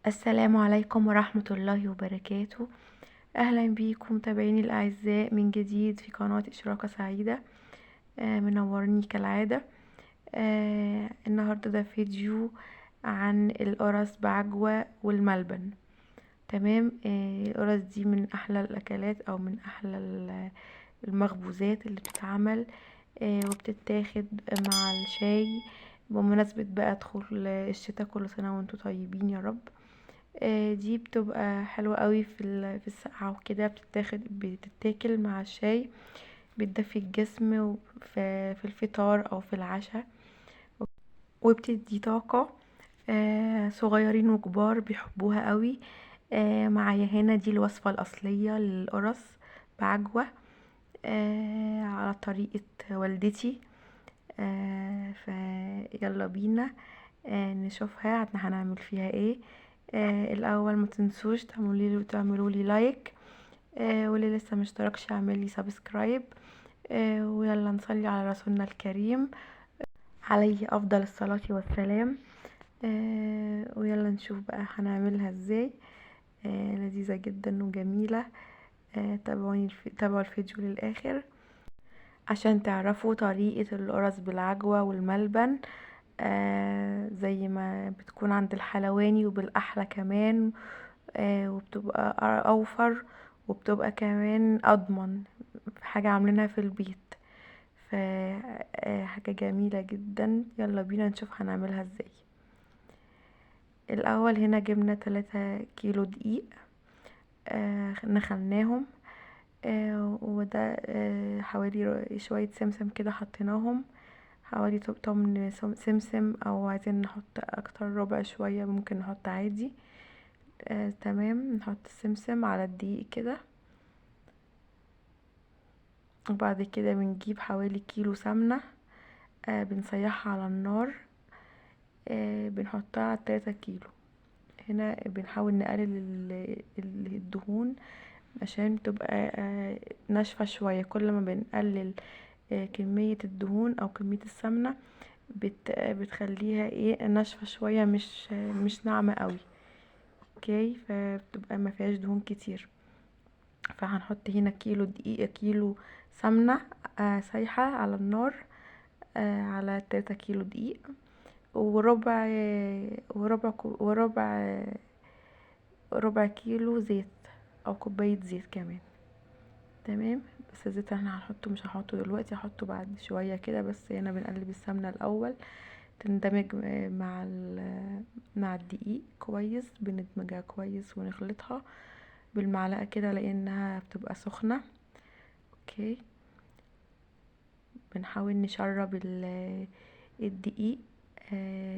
السلام عليكم ورحمة الله وبركاته. أهلا بيكم متابعيني الأعزاء من جديد في قناة إشراقة سعيدة. منورني كالعادة. النهاردة ده فيديو عن القرص بعجوة والملبن. تمام. القرص دي من أحلى الأكلات أو من أحلى المخبوزات اللي بتتعمل وبتتاخد مع الشاي. بمناسبة بقى دخول الشتاء، كل سنة وانتم طيبين يا رب. دي بتبقى حلوة قوي في السقعة وكده، بتتاكل مع الشاي، بتدفي الجسم في الفطار او في العشاء، وبتدي طاقة. صغيرين وكبار بيحبوها قوي. معايا هنا دي الوصفة الأصلية للقرص بعجوة، على طريقة والدتي. فيلا بينا نشوفها احنا هنعمل فيها ايه. الاول ما تنسوش تعملوا لي لايك، واللي لسه مشتركش اعمل لي سبسكرايب. ويلا نصلي على رسولنا الكريم عليه افضل الصلاة والسلام. ويلا نشوف بقى هنعملها ازاي. لذيذة جدا وجميلة. تابعوا الفيديو للاخر عشان تعرفوا طريقة القرص بالعجوة والملبن، زي ما بتكون عند الحلواني وبالأحلى كمان. وبتبقى أوفر، وبتبقى كمان أضمن في حاجة عاملينها في البيت. حاجة جميلة جدا. يلا بينا نشوف هنعملها ازاي. الأول هنا جبنا 3 كيلو دقيق، نخلناهم. وده حوالي شوية سمسم كده حطيناهم، حوالي طمن سمسم، او عايزين نحط اكتر ربع شوية ممكن نحط عادي. تمام. نحط السمسم على الدقيق كده، وبعد كده بنجيب حوالي كيلو سمنة. بنسيحها على النار. بنحطها على 3 كيلو. هنا بنحاول نقلل الدهون عشان تبقى ناشفة شوية. كل ما بنقلل كمية الدهون او كمية السمنة بتخليها ايه ناشفة شوية، مش ناعمة قوي. اوكي، فبتبقى ما فيهاش دهون كتير. فهنحط هنا كيلو دقيق، كيلو سمنة سايحة على النار، على 3 كيلو دقيق، وربع ربع كيلو زيت او كوباية زيت كمان. تمام. بس الزيت احنا هنحطه، مش هحطه دلوقتي، هحطه بعد شوية كده. بس هنا بنقلب السمنة الاول تندمج مع الدقيق كويس. بندمجها كويس ونخلطها بالمعلقة كده لانها بتبقى سخنة. اوكي. بنحاول نشرب الدقيق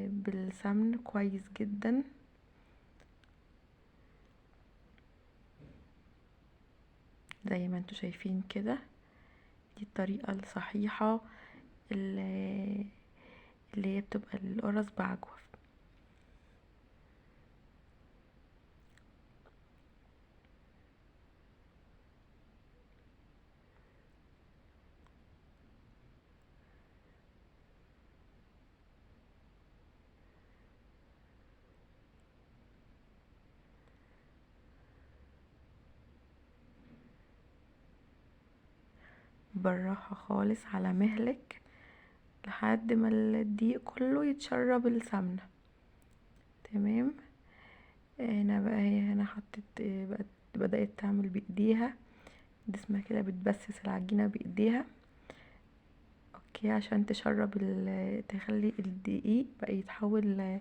بالسمن كويس جدا زي ما انتوا شايفين كده. دي الطريقة الصحيحة اللي هي بتبقى القرص بعجوة. بالراحة خالص على مهلك لحد ما الدقيق كله يتشرب السمنة. تمام. هنا بقى هي هنا حطت بدأت تعمل بإيديها. دي اسمها كده بتبسس العجينة بإيديها. اوكي، عشان تخلي الدقيق بقى يتحول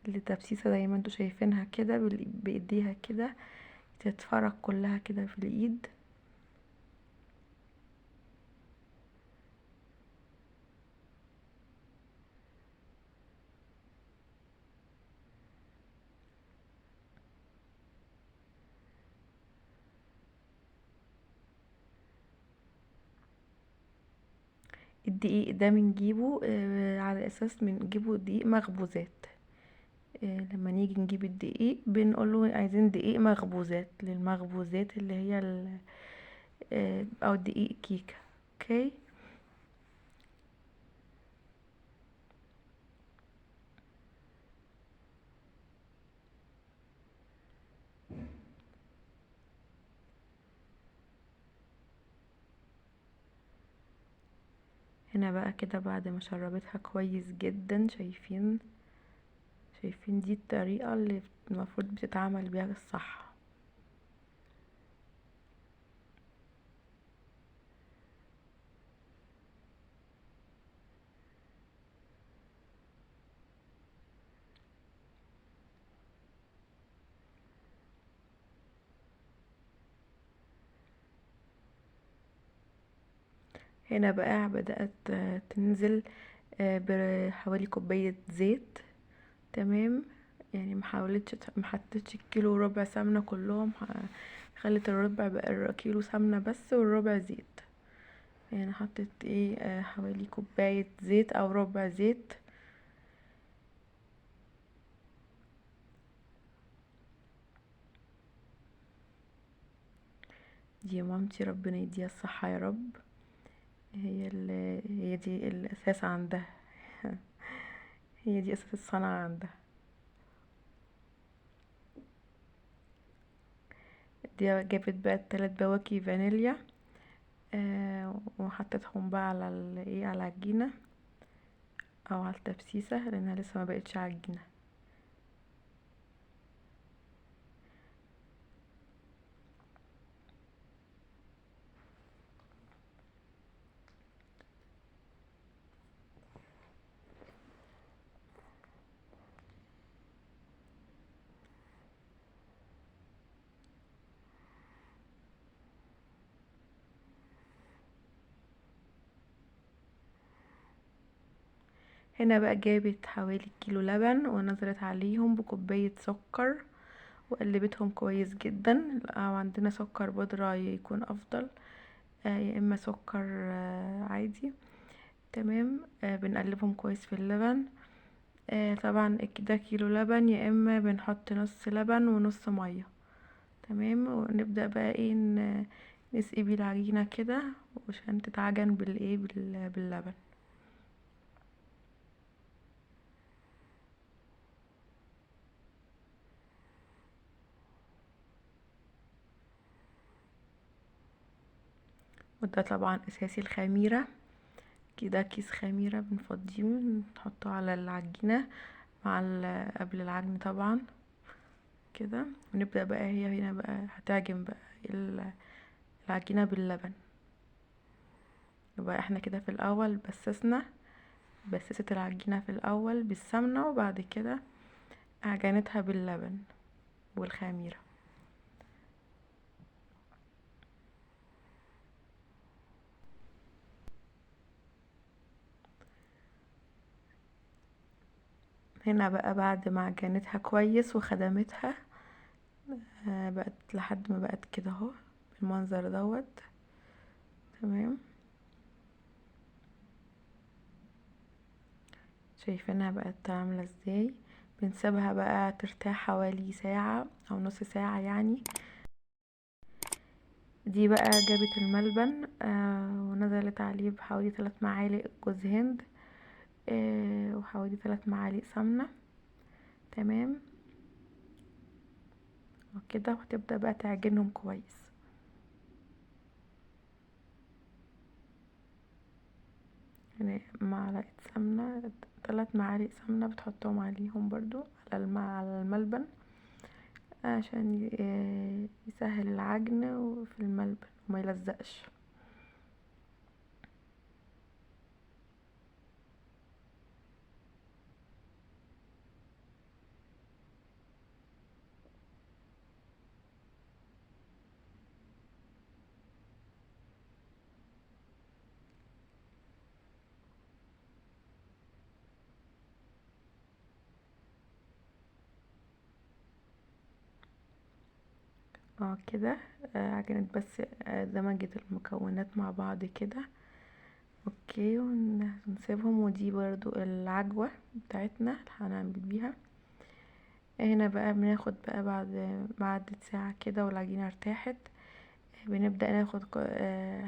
لتبسيسة زي ما انتوا شايفينها كده بإيديها كده، تتفرق كلها كده في الإيد. الدقيق ده بنجيبه على اساس بنجيبه دقيق مخبوزات. لما نيجي نجيب الدقيق بنقوله عايزين دقيق مخبوزات، للمخبوزات اللي هي او دقيق كيكة. اوكي. هنا بقى كده بعد ما شربتها كويس جدا، شايفين دي الطريقة اللي المفروض بتتعمل بيها الصح. هنا بقى بدأت تنزل بحوالي كوباية زيت. تمام، يعني محطتش كيلو وربع سمنة كلهم، خلت الربع بقى كيلو سمنة بس والربع زيت. يعني حطيت حوالي كوباية زيت او ربع زيت. دي مامتي ربنا يديها الصحة يا رب، هي دي الاساس عندها. هي دي اساس الصنعة عندها. دي جابت بقى 3 بواكي فانيليا، وحطيتهم بقى على على العجينة او على التبسيسة لانها لسه ما بقتش عجينة. هنا بقى جابت حوالي كيلو لبن ونزلت عليهم بكوباية سكر وقلبتهم كويس جدا، او عندنا سكر بودرة يكون افضل، يا اما سكر عادي. تمام، بنقلبهم كويس في اللبن. طبعا ده كيلو لبن، يا اما بنحط نص لبن ونص مية. تمام، ونبدأ بقى نسقي بيه العجينة كده عشان تتعجن باللبن. وده طبعا اساسي الخميرة. كده كيس خميرة بنفضيه نحطه على العجينة مع قبل العجن طبعا كده. ونبدأ بقى هي هنا بقى هتعجن بقى العجينة باللبن. يبقى احنا كده في الاول بسست العجينة في الاول بالسمنة، وبعد كده عجنتها باللبن والخميرة. هنا بقى بعد ما عجنتها كويس وخدمتها، بقت لحد ما بقت كده اهو بالمنظر دوت. تمام، شايفينها بقت عاملة ازاي. بنسيبها بقى ترتاح حوالي ساعة او نص ساعة يعني. دي بقى جابت الملبن ونزلت عليه بحوالي 3 معالق جوز هند، وحوالي 3 معالق سمنة. تمام، وكده وهتبدأ بقى تعجنهم كويس. يعني معلقة سمنة، 3 معالق سمنة بتحطهم عليهم برضو على الملبن عشان يسهل العجن وفي الملبن وما يلزقش. كده عجنت بس، دمجت المكونات مع بعض كده. اوكي، ونسيبهم. ودي برضو العجوة بتاعتنا اللي هنعمل بيها. هنا بقى بناخد بقى بعد ساعة كده والعجينة ارتاحت، بنبدأ ناخد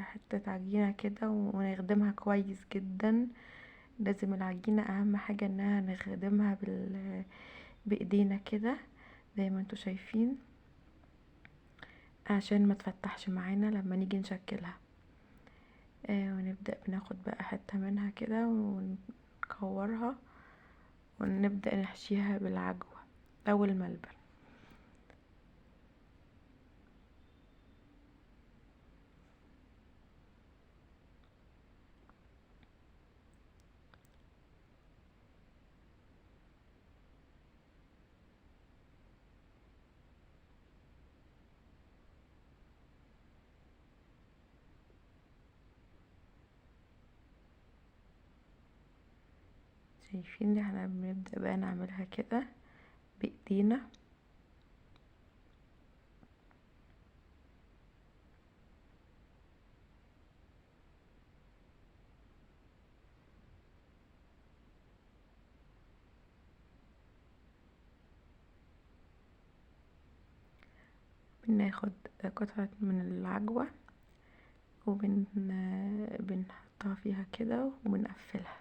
حتة عجينة كده ونخدمها كويس جدا. لازم العجينة اهم حاجة انها نخدمها بايدينا كده زي ما انتوا شايفين عشان ما تفتحش معانا لما نيجي نشكلها. ونبدأ بناخد بقى حتة منها كده ونكورها ونبدأ نحشيها بالعجوة او الملبن. شايفين احنا بنبدأ بقى نعملها كده بايدينا، بناخد قطعة من العجوة بنحطها فيها كده وبنقفلها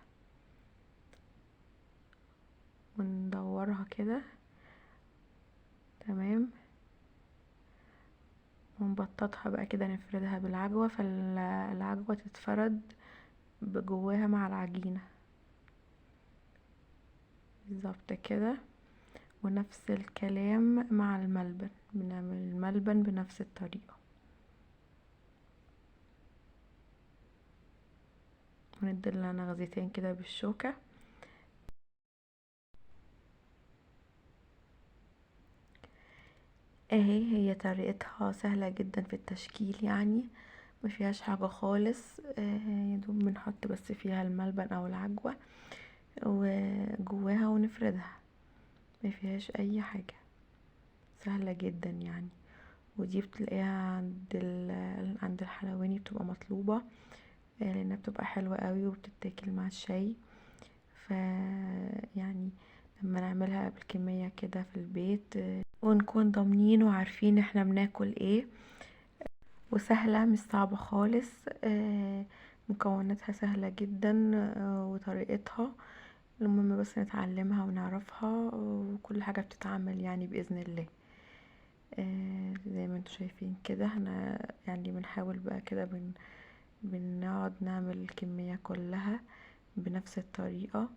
وندورها كده. تمام. ونبططها بقى كده نفردها بالعجوة فالعجوة تتفرد بجواها مع العجينة بالظبط كده. ونفس الكلام مع الملبن، بنعمل الملبن بنفس الطريقة ونديلها نغزتين كده بالشوكة. اهي هي طريقتها سهلة جدا في التشكيل، يعني ما فيهاش حاجة خالص. يدوب بنحط بس فيها الملبن او العجوة وجواها ونفردها، ما فيهاش اي حاجة، سهلة جدا يعني. ودي بتلاقيها عند الحلواني بتبقى مطلوبة، لانها بتبقى حلوة قوي وبتتاكل مع الشاي. ف يعني لما نعملها بالكمية كده في البيت ونكون ضامنين وعارفين احنا بناكل ايه، وسهلة مش صعبة خالص. مكوناتها سهلة جدا، وطريقتها المهم بس نتعلمها ونعرفها وكل حاجة بتتعمل يعني بإذن الله. زي ما انتوا شايفين كده احنا يعني بنحاول بقى كده بنقعد نعمل الكمية كلها بنفس الطريقة.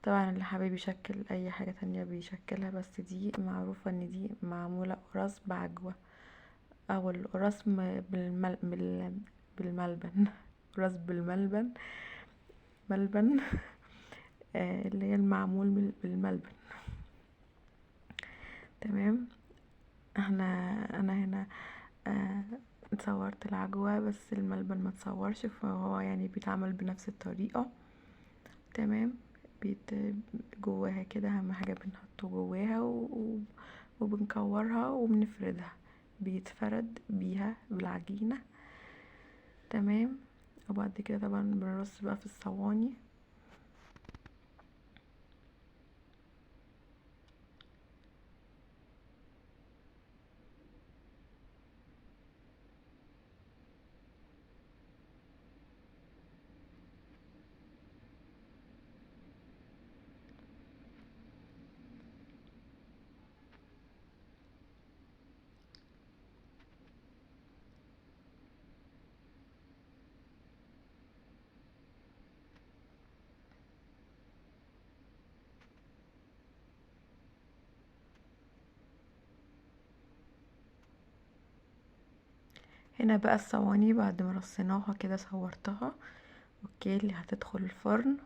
طبعا اللي حابب يشكل اي حاجة تانية بيشكلها، بس دي معروفة ان دي معمولة قراص بعجوة او القراص بالملبن قراص بالملبن، ملبن اللي هي المعمول بالملبن. تمام. انا هنا آه صورت العجوة بس الملبن ما تصورش، فهو يعني بيتعمل بنفس الطريقة. تمام. بيت جواها كده اهم حاجة بنحطه جواها وبنكورها وبنفردها، بيتفرد بيها بالعجينة. تمام. وبعد كده طبعا بنرص بقى في الصواني. هنا بقى الصواني بعد ما رصيناها كده صورتها اوكي اللي هتدخل الفرن.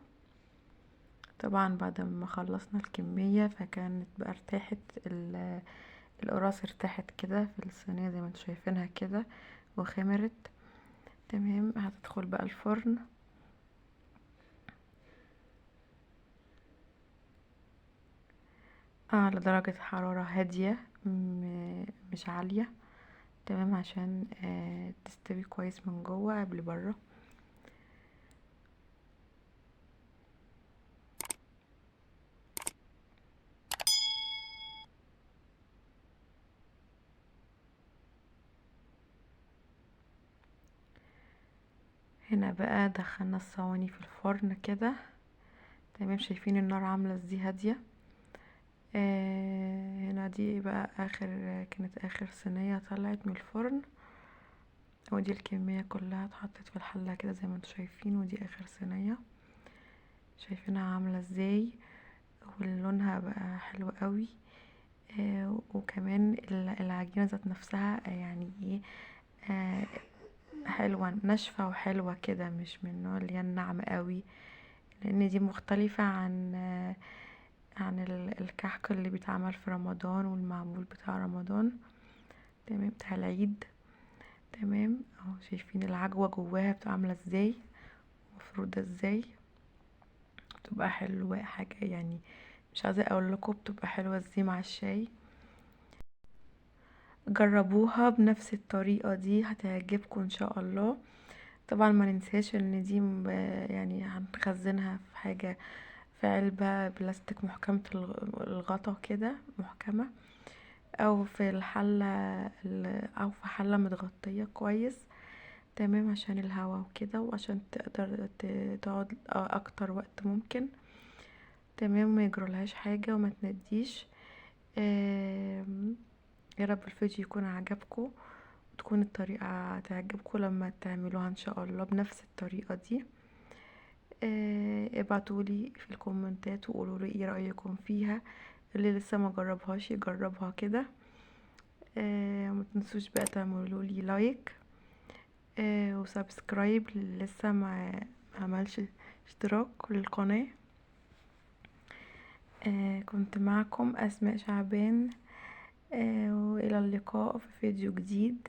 طبعا بعد ما خلصنا الكمية فكانت بقى ارتاحت القراص ارتاحت كده في الصينية زي ما انتوا شايفينها كده وخمرت. تمام. هتدخل بقى الفرن على درجة حرارة هادية مش عالية. تمام. عشان تستوي كويس من جوه قبل بره. هنا بقى دخلنا الصواني في الفرن كده. تمام. شايفين النار عاملة ازاي هادية. هنا دي بقى كانت اخر صينية طلعت من الفرن. ودي الكمية كلها اتحطت في الحلة كده زي ما انتوا شايفين، ودي اخر صينية شايفينها عاملة ازاي، ولونها بقى حلو قوي. وكمان العجينة ذات نفسها يعني ايه، آه، حلوة ناشفة وحلوة كده، مش من النوع اللي هي الناعمة قوي، لان دي مختلفة عن الكحك اللي بيتعمل في رمضان والمعمول بتاع رمضان، تمام، بتاع العيد. تمام اهو شايفين العجوة جواها بتبقى عاملة ازاي، مفرودة ازاي، بتبقى حلوة حاجة يعني، مش عايزة اقول لكم بتبقى حلوة ازاي مع الشاي. جربوها بنفس الطريقة دي هتعجبكم ان شاء الله. طبعا ما ننساش ان دي يعني هنخزنها في حاجة، في علبة بلاستيك محكمة الغطا كده محكمة، او في الحلة او في حلة متغطية كويس، تمام، عشان الهوا وكده، وعشان تقدر تقعد اكتر وقت ممكن، تمام، ما يجرالهاش حاجة وما تنديش. يا رب الفيديو يكون عجبكم، وتكون الطريقة تعجبكم لما تعملوها ان شاء الله بنفس الطريقة دي. ابعتولي في الكومنتات وقولولي ايه رأيكم فيها، اللي لسه ما جربهاش يجربها كده. ما تنسوش بقى تعملولي لايك وسبسكرايب اللي لسه ما عملش اشتراك للقناة. كنت معكم أسماء شعبان، وإلى اللقاء في فيديو جديد.